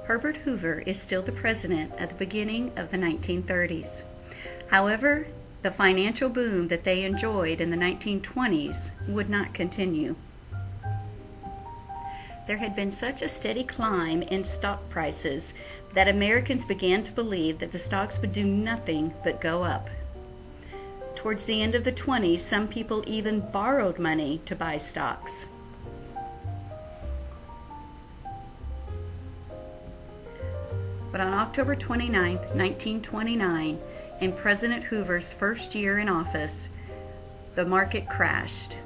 Herbert Hoover is still the president at the beginning of the 1930s. However, the financial boom that they enjoyed in the 1920s would not continue. There had been such a steady climb in stock prices that Americans began to believe that the stocks would do nothing but go up. Towards the end of the 20s, some people even borrowed money to buy stocks. But on October 29, 1929, in President Hoover's first year in office, the market crashed.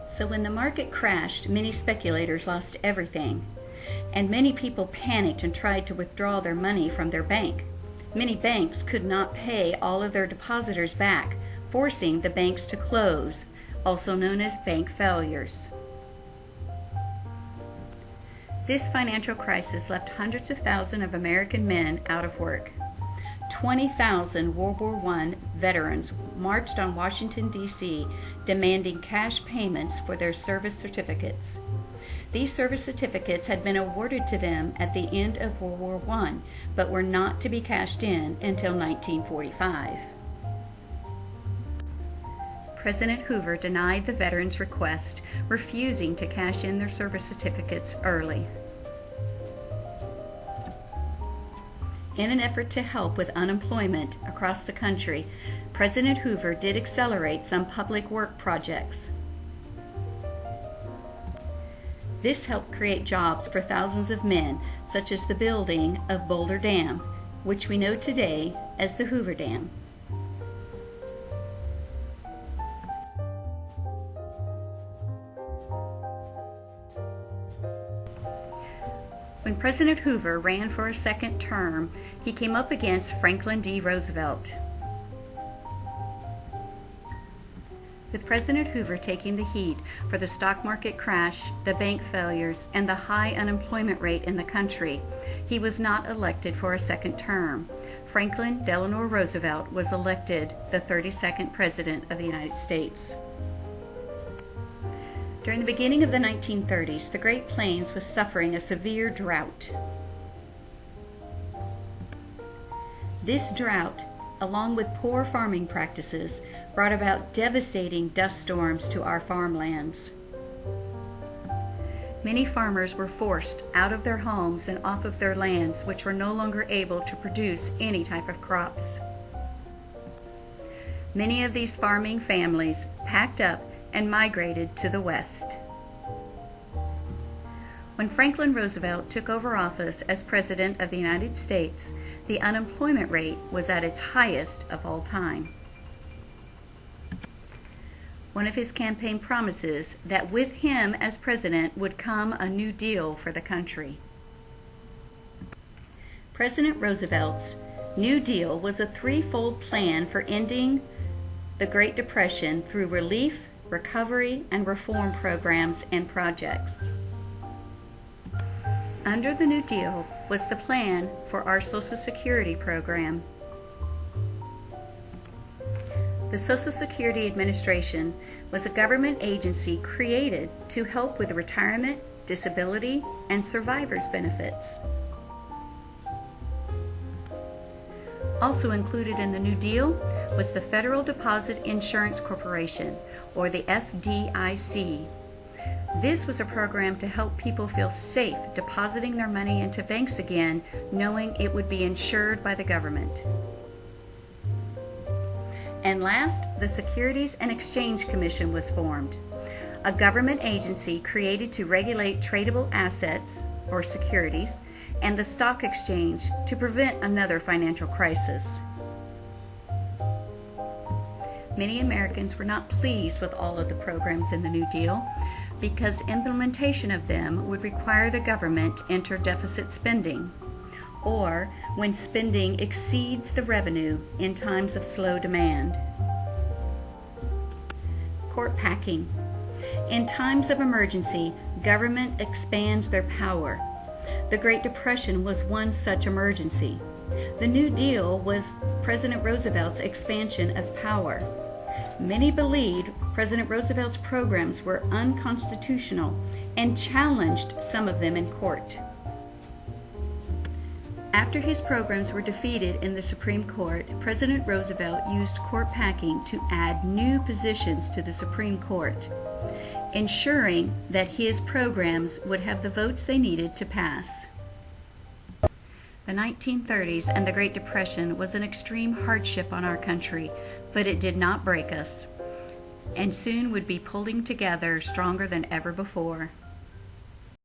So when the market crashed, many speculators lost everything, and many people panicked and tried to withdraw their money from their bank. Many banks could not pay all of their depositors back, forcing the banks to close, also known as bank failures. This financial crisis left hundreds of thousands of American men out of work. 20,000 World War I veterans marched on Washington, D.C., demanding cash payments for their service certificates. These service certificates had been awarded to them at the end of World War I, but were not to be cashed in until 1945. President Hoover denied the veterans' request, refusing to cash in their service certificates early. In an effort to help with unemployment across the country, President Hoover did accelerate some public work projects. This helped create jobs for thousands of men, such as the building of Boulder Dam, which we know today as the Hoover Dam. When President Hoover ran for a second term, he came up against Franklin D. Roosevelt. With President Hoover taking the heat for the stock market crash, the bank failures, and the high unemployment rate in the country, he was not elected for a second term. Franklin Delano Roosevelt was elected the 32nd President of the United States. During the beginning of the 1930s, the Great Plains was suffering a severe drought. This drought, along with poor farming practices, brought about devastating dust storms to our farmlands. Many farmers were forced out of their homes and off of their lands, which were no longer able to produce any type of crops. Many of these farming families packed up and migrated to the West. When Franklin Roosevelt took over office as President of the United States, the unemployment rate was at its highest of all time. One of his campaign promises that with him as president would come a New Deal for the country. President Roosevelt's New Deal was a threefold plan for ending the Great Depression through relief, recovery, and reform programs and projects. Under the New Deal was the plan for our Social Security program. The Social Security Administration was a government agency created to help with retirement, disability, and survivors' benefits. Also included in the New Deal was the Federal Deposit Insurance Corporation, or the FDIC. This was a program to help people feel safe depositing their money into banks again, knowing it would be insured by the government. And last, the Securities and Exchange Commission was formed, a government agency created to regulate tradable assets, or securities, and the stock exchange to prevent another financial crisis. Many Americans were not pleased with all of the programs in the New Deal because implementation of them would require the government to enter deficit spending, or when spending exceeds the revenue in times of slow demand. Court packing. In times of emergency, government expands their power. The Great Depression was one such emergency. The New Deal was President Roosevelt's expansion of power. Many believed President Roosevelt's programs were unconstitutional and challenged some of them in court. After his programs were defeated in the Supreme Court, President Roosevelt used court packing to add new positions to the Supreme Court, ensuring that his programs would have the votes they needed to pass. The 1930s and the Great Depression was an extreme hardship on our country, but it did not break us, and soon would be pulling together stronger than ever before.